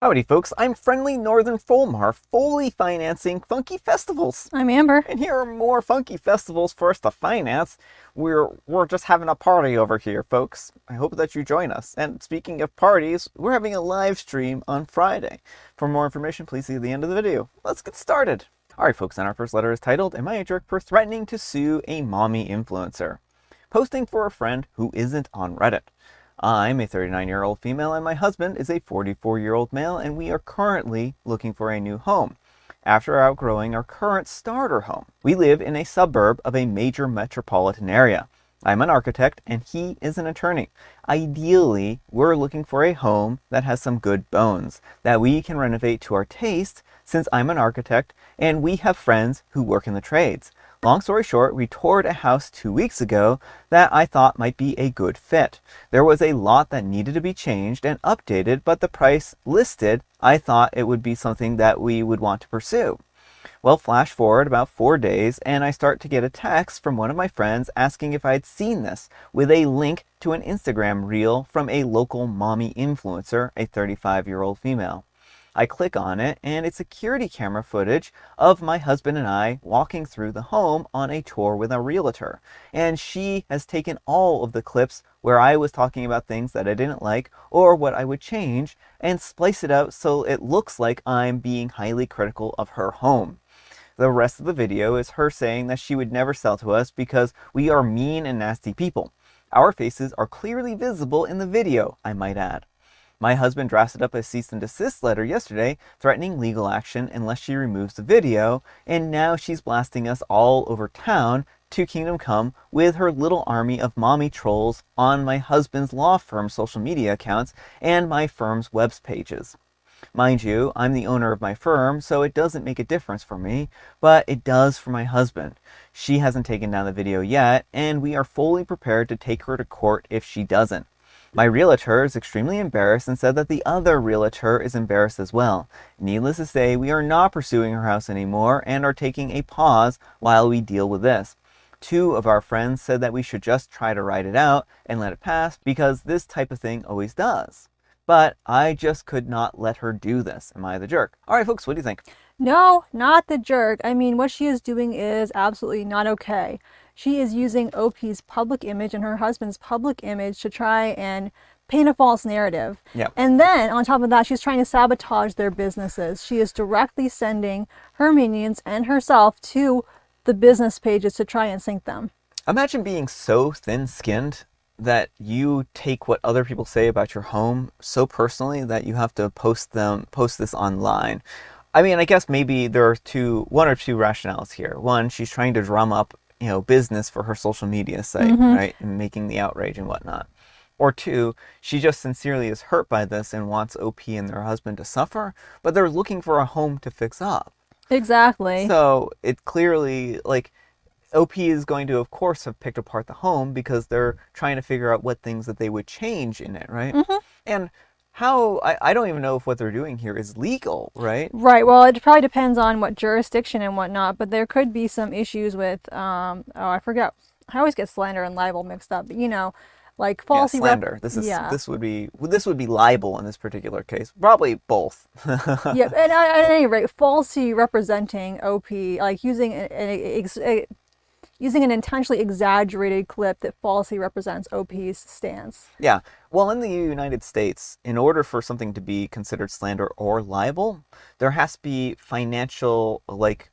Howdy folks, I'm Friendly Northern Fulmar, fully financing funky festivals. I'm Amber. And here are more funky festivals for us to finance. We're just having a party over here, folks. I hope that you join us. And speaking of parties, we're having a live stream on Friday. For more information, please see the end of the video. Let's get started. Alright folks, and our first letter is titled, Am I a Jerk for Threatening to Sue a Mommy Influencer? Posting for a friend who isn't on Reddit. I'm a 39-year-old female and my husband is a 44-year-old male, and we are currently looking for a new home after outgrowing our current starter home. We live in a suburb of a major metropolitan area. I'm an architect and he is an attorney. Ideally, we're looking for a home that has some good bones that we can renovate to our taste, since I'm an architect and we have friends who work in the trades. Long story short, we toured a house 2 weeks ago that I thought might be a good fit. There was a lot that needed to be changed and updated, but the price listed, I thought it would be something that we would want to pursue. Well, flash forward about 4 days and I start to get a text from one of my friends asking if I had seen this, with a link to an Instagram reel from a local mommy influencer, a 35-year-old female. I click on it and it's security camera footage of my husband and I walking through the home on a tour with a realtor. And she has taken all of the clips where I was talking about things that I didn't like or what I would change and splice it out so it looks like I'm being highly critical of her home. The rest of the video is her saying that she would never sell to us because we are mean and nasty people. Our faces are clearly visible in the video, I might add. My husband drafted up a cease and desist letter yesterday, threatening legal action unless she removes the video, and now she's blasting us all over town to Kingdom Come with her little army of mommy trolls on my husband's law firm's social media accounts and my firm's web pages. Mind you, I'm the owner of my firm, so it doesn't make a difference for me, but it does for my husband. She hasn't taken down the video yet, and we are fully prepared to take her to court if she doesn't. My realtor is extremely embarrassed and said that the other realtor is embarrassed as well. Needless to say, we are not pursuing her house anymore and are taking a pause while we deal with this. 2 of our friends said that we should just try to ride it out and let it pass because this type of thing always does. But I just could not let her do this. Am I the jerk? Alright folks, what do you think? No, not the jerk. I mean, what she is doing is absolutely not okay. She is using OP's public image and her husband's public image to try and paint a false narrative. Yeah. And then on top of that, she's trying to sabotage their businesses. She is directly sending her minions and herself to the business pages to try and sink them. Imagine being so thin-skinned that you take what other people say about your home so personally that you have to post this online. I mean, I guess maybe there are one or two rationales here. One, she's trying to drum up, business for her social media site, right? And making the outrage and whatnot. Or 2, she just sincerely is hurt by this and wants OP and their husband to suffer, but they're looking for a home to fix up. Exactly. So it clearly, OP is going to, of course, have picked apart the home because they're trying to figure out what things that they would change in it, right? And how, I don't even know if what they're doing here is legal, right? Right. Well, it probably depends on what jurisdiction and whatnot, but there could be some issues with, I forget. I always get slander and libel mixed up, but like falsely. Yeah, slander. This would be libel in this particular case. Probably both. Yeah, and at any rate, falsely representing OP, like using using an intentionally exaggerated clip that falsely represents OP's stance. Yeah. Well, in the United States, in order for something to be considered slander or libel, there has to be financial,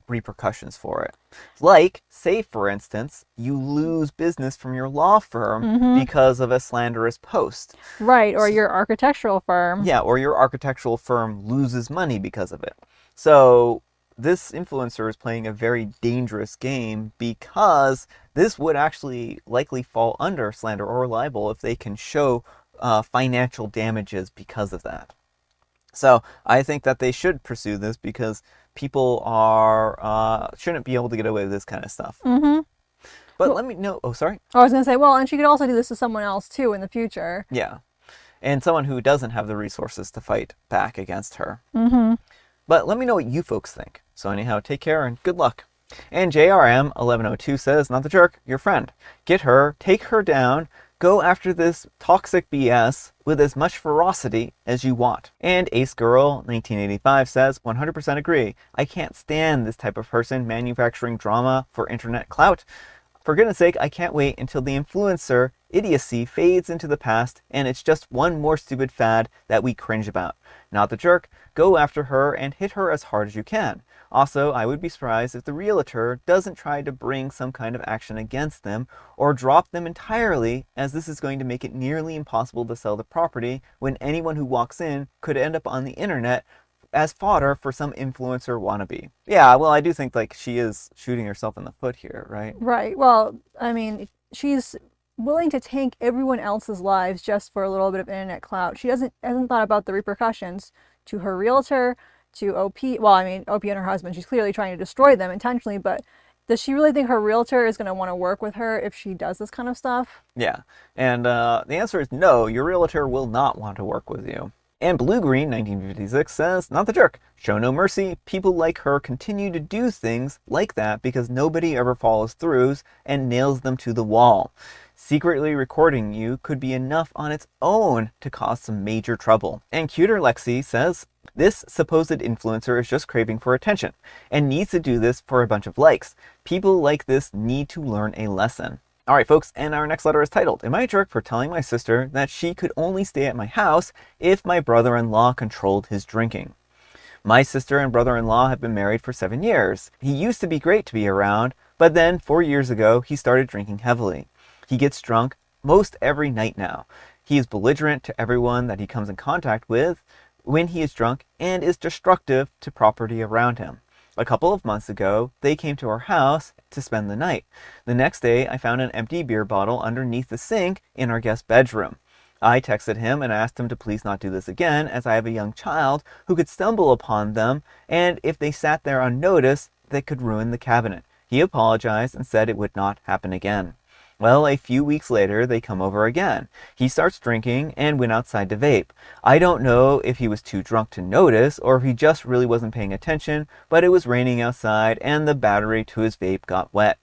repercussions for it. Like, say, for instance, you lose business from your law firm because of a slanderous post. Right, or your architectural firm. Yeah, or your architectural firm loses money because of it. So this influencer is playing a very dangerous game because this would actually likely fall under slander or libel if they can show financial damages because of that. So I think that they should pursue this because people shouldn't be able to get away with this kind of stuff. But let me know. Oh, sorry. I was going to say, well, and she could also do this to someone else too in the future. Yeah, and someone who doesn't have the resources to fight back against her. But let me know what you folks think. So anyhow, take care and good luck. And JRM1102 says, not the jerk, your friend. Get her, take her down, Go after this toxic BS with as much ferocity as you want. And Ace Girl 1985 says, 100% agree. I can't stand this type of person manufacturing drama for internet clout. For goodness sake, I can't wait until the influencer idiocy fades into the past and it's just one more stupid fad that we cringe about. Not the jerk. Go after her and hit her as hard as you can. Also, I would be surprised if the realtor doesn't try to bring some kind of action against them or drop them entirely, as this is going to make it nearly impossible to sell the property when anyone who walks in could end up on the internet as fodder for some influencer wannabe. Yeah, well, I do think like she is shooting herself in the foot here, right? Right. Well, I mean, she's willing to tank everyone else's lives just for a little bit of internet clout. She hasn't thought about the repercussions to her realtor, to OP. Well, I mean, OP and her husband. She's clearly trying to destroy them intentionally, but does she really think her realtor is going to want to work with her if she does this kind of stuff? Yeah, and the answer is no, your realtor will not want to work with you. And Blue Green 1956 says, not the jerk. Show no mercy. People like her continue to do things like that because nobody ever follows through and nails them to the wall. Secretly recording you could be enough on its own to cause some major trouble. And Cuter Lexi says, this supposed influencer is just craving for attention and needs to do this for a bunch of likes. People like this need to learn a lesson. Alright folks, and our next letter is titled, Am I a jerk for telling my sister that she could only stay at my house if my brother-in-law controlled his drinking? My sister and brother-in-law have been married for 7 years. He used to be great to be around, but then 4 years ago he started drinking heavily. He gets drunk most every night now. He is belligerent to everyone that he comes in contact with when he is drunk and is destructive to property around him. A couple of months ago, they came to our house to spend the night. The next day, I found an empty beer bottle underneath the sink in our guest bedroom. I texted him and asked him to please not do this again, as I have a young child who could stumble upon them, and if they sat there unnoticed, they could ruin the cabinet. He apologized and said it would not happen again. Well, a few weeks later, they come over again. He starts drinking and went outside to vape. I don't know if he was too drunk to notice or if he just really wasn't paying attention, but it was raining outside and the battery to his vape got wet.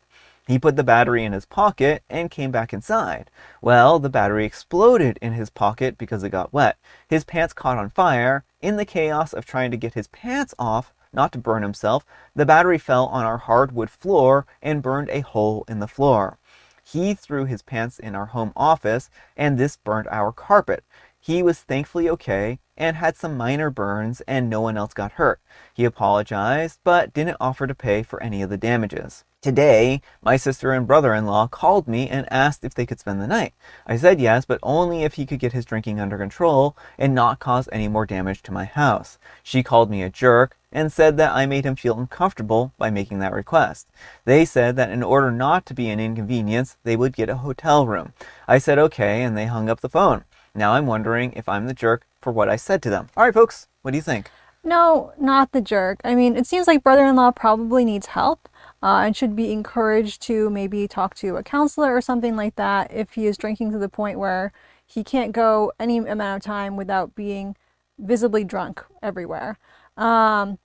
He put the battery in his pocket and came back inside. Well, the battery exploded in his pocket because it got wet. His pants caught on fire. In the chaos of trying to get his pants off, not to burn himself, the battery fell on our hardwood floor and burned a hole in the floor. He threw his pants in our home office, and this burnt our carpet. He was thankfully okay and had some minor burns, and no one else got hurt. He apologized, but didn't offer to pay for any of the damages. Today, my sister and brother-in-law called me and asked if they could spend the night. I said yes, but only if he could get his drinking under control and not cause any more damage to my house. She called me a jerk and said that I made him feel uncomfortable by making that request. They said that in order not to be an inconvenience, they would get a hotel room. I said okay, and they hung up the phone. Now I'm wondering if I'm the jerk for what I said to them. All right, folks, what do you think? No, not the jerk. I mean, it seems like brother-in-law probably needs help and should be encouraged to maybe talk to a counselor or something like that if he is drinking to the point where he can't go any amount of time without being visibly drunk everywhere. But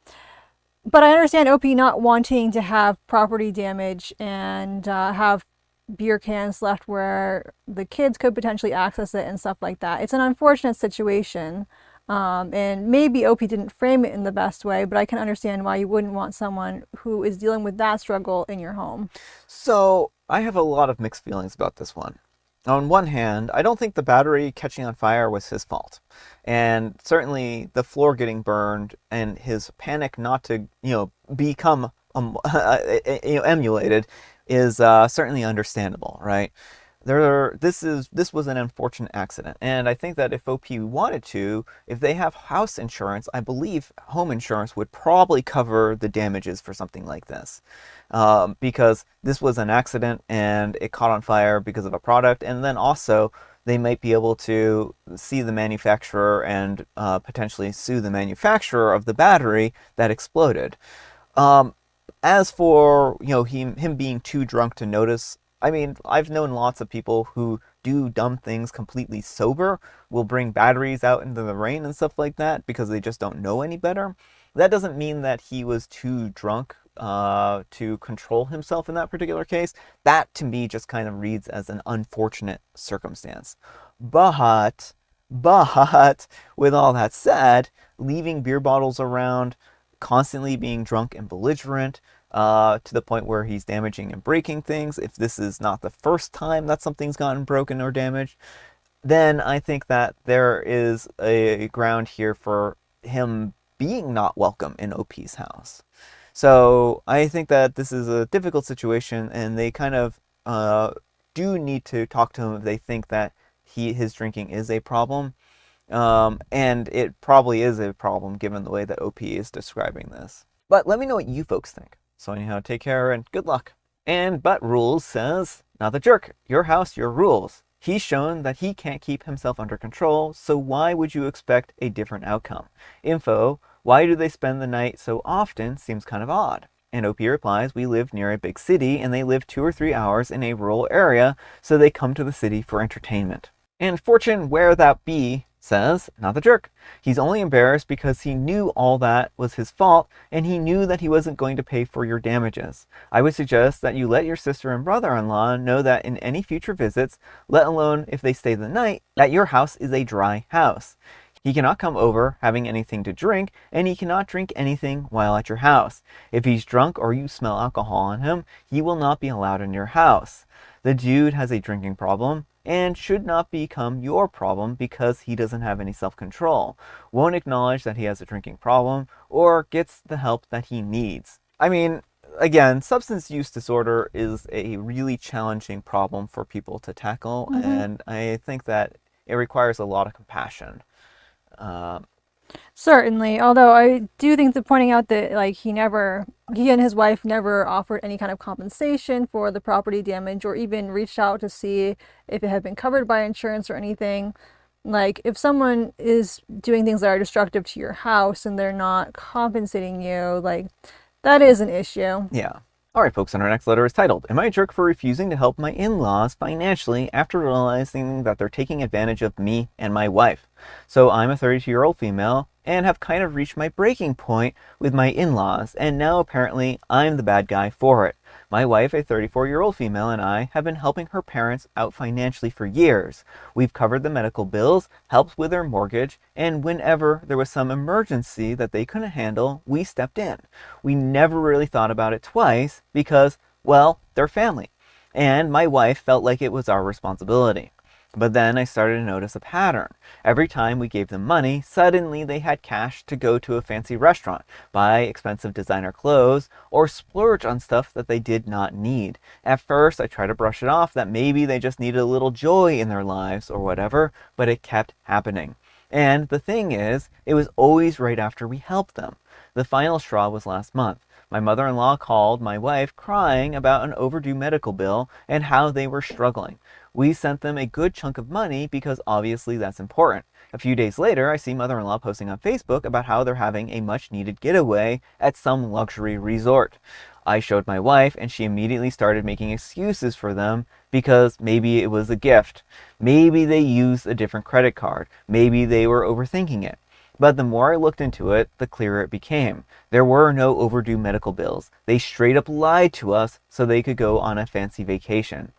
I understand OP not wanting to have property damage and have beer cans left where the kids could potentially access it and stuff like that. It's an unfortunate situation. And maybe OP didn't frame it in the best way, but I can understand why you wouldn't want someone who is dealing with that struggle in your home. So, I have a lot of mixed feelings about this one. On one hand, I don't think the battery catching on fire was his fault. And certainly the floor getting burned and his panic not to, become emulated is certainly understandable, right? This was an unfortunate accident, and I think that if OP wanted to, if they have house insurance, I believe home insurance would probably cover the damages for something like this, because this was an accident and it caught on fire because of a product, and then also they might be able to see the manufacturer and potentially sue the manufacturer of the battery that exploded. As for him being too drunk to notice, I mean, I've known lots of people who do dumb things completely sober, will bring batteries out into the rain and stuff like that because they just don't know any better. That doesn't mean that he was too drunk to control himself in that particular case, that to me just kind of reads as an unfortunate circumstance. But, but, with all that said, leaving beer bottles around, constantly being drunk and belligerent, to the point where he's damaging and breaking things, if this is not the first time that something's gotten broken or damaged, then I think that there is a ground here for him being not welcome in OP's house. So I think that this is a difficult situation, and they kind of do need to talk to him if they think that his drinking is a problem. And it probably is a problem given the way that OP is describing this. But let me know what you folks think. So anyhow, take care and good luck. And But Rules says, not the jerk, your house, your rules. He's shown that he can't keep himself under control, so why would you expect a different outcome? Info, why do they spend the night so often seems kind of odd. And OP replies, we live near a big city and they live 2 or 3 hours in a rural area, so they come to the city for entertainment. And Fortune, where that be, says, not the jerk. He's only embarrassed because he knew all that was his fault, and he knew that he wasn't going to pay for your damages. I would suggest that you let your sister and brother-in-law know that in any future visits, let alone if they stay the night, that your house is a dry house. He cannot come over having anything to drink, and he cannot drink anything while at your house. If he's drunk or you smell alcohol on him, he will not be allowed in your house. The dude has a drinking problem and should not become your problem because he doesn't have any self-control, won't acknowledge that he has a drinking problem, or gets the help that he needs. I mean, again, substance use disorder is a really challenging problem for people to tackle, and I think that it requires a lot of compassion. Certainly, although I do think that pointing out that like he and his wife never offered any kind of compensation for the property damage or even reached out to see if it had been covered by insurance or anything. Like if someone is doing things that are destructive to your house and they're not compensating you, like that is an issue. Yeah. All right, folks, and our next letter is titled, Am I a Jerk for Refusing to Help My In-Laws Financially After Realizing That They're Taking Advantage of Me and My Wife? So I'm a 32-year-old female and have kind of reached my breaking point with my in-laws, and now apparently I'm the bad guy for it. My wife, a 34-year-old female, and I have been helping her parents out financially for years. We've covered the medical bills, helped with their mortgage, and whenever there was some emergency that they couldn't handle, we stepped in. We never really thought about it twice because, well, they're family, and my wife felt like it was our responsibility. But then I started to notice a pattern. Every time we gave them money, suddenly they had cash to go to a fancy restaurant, buy expensive designer clothes, or splurge on stuff that they did not need. At first, I tried to brush it off that maybe they just needed a little joy in their lives or whatever, but it kept happening. And the thing is, it was always right after we helped them. The final straw was last month. My mother-in-law called my wife crying about an overdue medical bill and how they were struggling. We sent them a good chunk of money because obviously that's important. A few days later, I see mother-in-law posting on Facebook about how they're having a much-needed getaway at some luxury resort. I showed my wife and she immediately started making excuses for them because maybe it was a gift. Maybe they used a different credit card. Maybe they were overthinking it. But the more I looked into it, the clearer it became. There were no overdue medical bills. They straight up lied to us so they could go on a fancy vacation.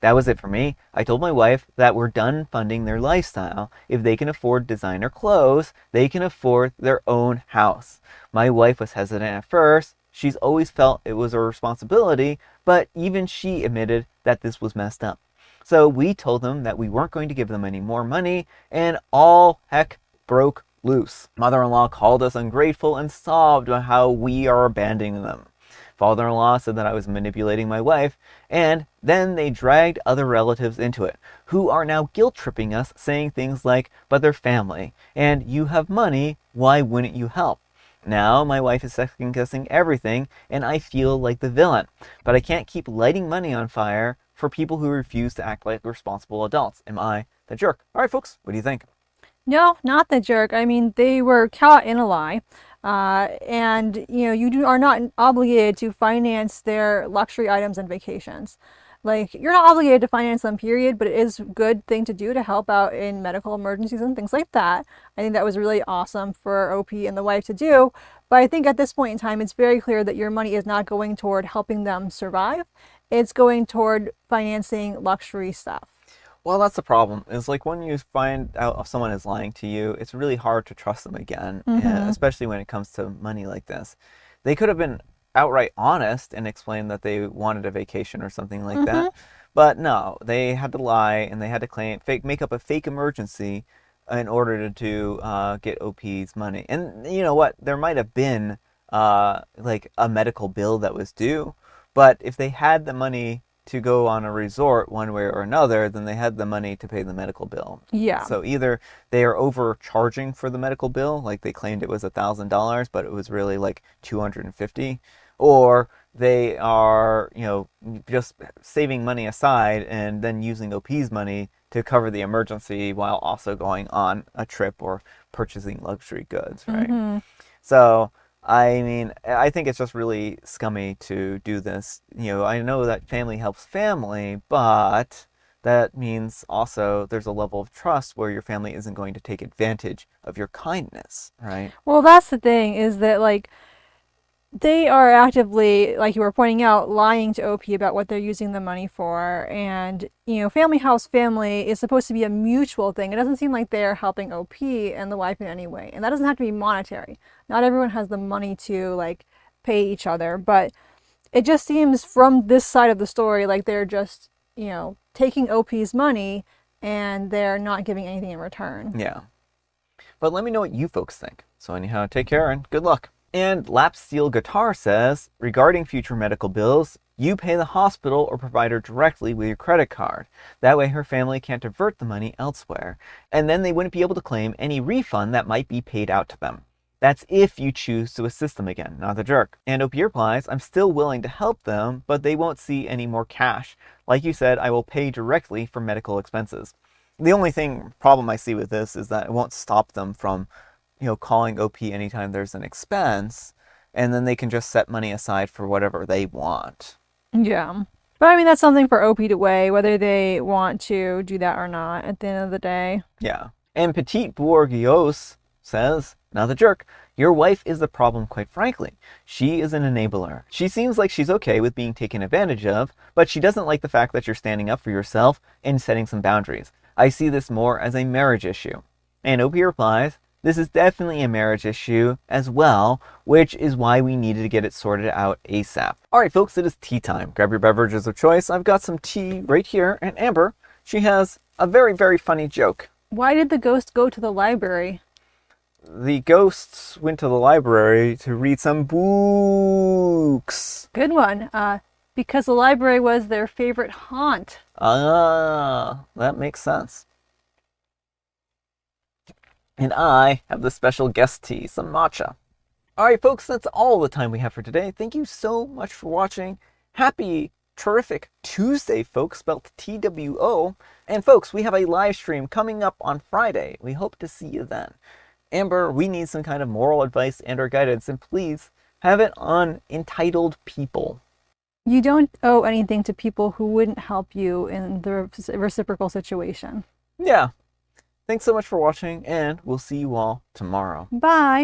That was it for me. I told my wife that we're done funding their lifestyle. If they can afford designer clothes, they can afford their own house. My wife was hesitant at first. She's always felt it was her responsibility, but even she admitted that this was messed up. So we told them that we weren't going to give them any more money, and all heck broke loose. Mother-in-law called us ungrateful and sobbed about how we are abandoning them. Father-in-law said that I was manipulating my wife, and then they dragged other relatives into it, who are now guilt-tripping us, saying things like, but they're family, and you have money, why wouldn't you help? Now my wife is second-guessing everything, and I feel like the villain. But I can't keep lighting money on fire for people who refuse to act like responsible adults. Am I the jerk? All right, folks, what do you think? No, not the jerk. I mean, they were caught in a lie. And, you know, are not obligated to finance their luxury items and vacations. Like, you're not obligated to finance them, period, but it is a good thing to do to help out in medical emergencies and things like that. I think that was really awesome for OP and the wife to do. But I think at this point in time, it's very clear that your money is not going toward helping them survive. It's going toward financing luxury stuff. Well, that's the problem. Is like when you find out if someone is lying to you, it's really hard to trust them again, especially when it comes to money like this. They could have been outright honest and explained that they wanted a vacation or something like that. But no, they had to lie and they had to make up a fake emergency in order to get OP's money. And you know what? There might have been like a medical bill that was due, but if they had the money to go on a resort one way or another, then they had the money to pay the medical bill. Yeah. So either they are overcharging for the medical bill, like they claimed it was $1,000, but it was really like 250, or they are, just saving money aside and then using OP's money to cover the emergency while also going on a trip or purchasing luxury goods, right? So, I mean, I think it's just really scummy to do this. I know that family helps family, but that means also there's a level of trust where your family isn't going to take advantage of your kindness, right? Well, that's the thing, is that, like, they are actively, like you were pointing out, lying to OP about what they're using the money for. And, family house family is supposed to be a mutual thing. It doesn't seem like they're helping OP and the wife in any way. And that doesn't have to be monetary. Not everyone has the money to, like, pay each other. But it just seems from this side of the story like they're just, taking OP's money and they're not giving anything in return. Yeah. But let me know what you folks think. So anyhow, take care and good luck. And Lap Steel Guitar says, regarding future medical bills, you pay the hospital or provider directly with your credit card. That way her family can't divert the money elsewhere. And then they wouldn't be able to claim any refund that might be paid out to them. That's if you choose to assist them again, not the jerk. And OP replies, I'm still willing to help them, but they won't see any more cash. Like you said, I will pay directly for medical expenses. The only problem I see with this is that it won't stop them from calling OP anytime there's an expense, and then they can just set money aside for whatever they want. Yeah. But I mean, that's something for OP to weigh, whether they want to do that or not at the end of the day. Yeah. And Petit Bourguios says, now the jerk, your wife is the problem, quite frankly. She is an enabler. She seems like she's okay with being taken advantage of, but she doesn't like the fact that you're standing up for yourself and setting some boundaries. I see this more as a marriage issue. And OP replies, this is definitely a marriage issue as well, which is why we needed to get it sorted out ASAP. Alright folks, it is tea time. Grab your beverages of choice. I've got some tea right here, and Amber, she has a very, very funny joke. Why did the ghost go to the library? The ghosts went to the library to read some books. Good one. Because the library was their favorite haunt. Ah, that makes sense. And I have the special guest tea, some matcha. Alright folks, that's all the time we have for today. Thank you so much for watching. Happy, terrific Tuesday, folks, spelled TWO. And folks, we have a live stream coming up on Friday. We hope to see you then. Amber, we need some kind of moral advice and or guidance, and please have it on entitled people. You don't owe anything to people who wouldn't help you in the reciprocal situation. Yeah. Thanks so much for watching, and we'll see you all tomorrow. Bye.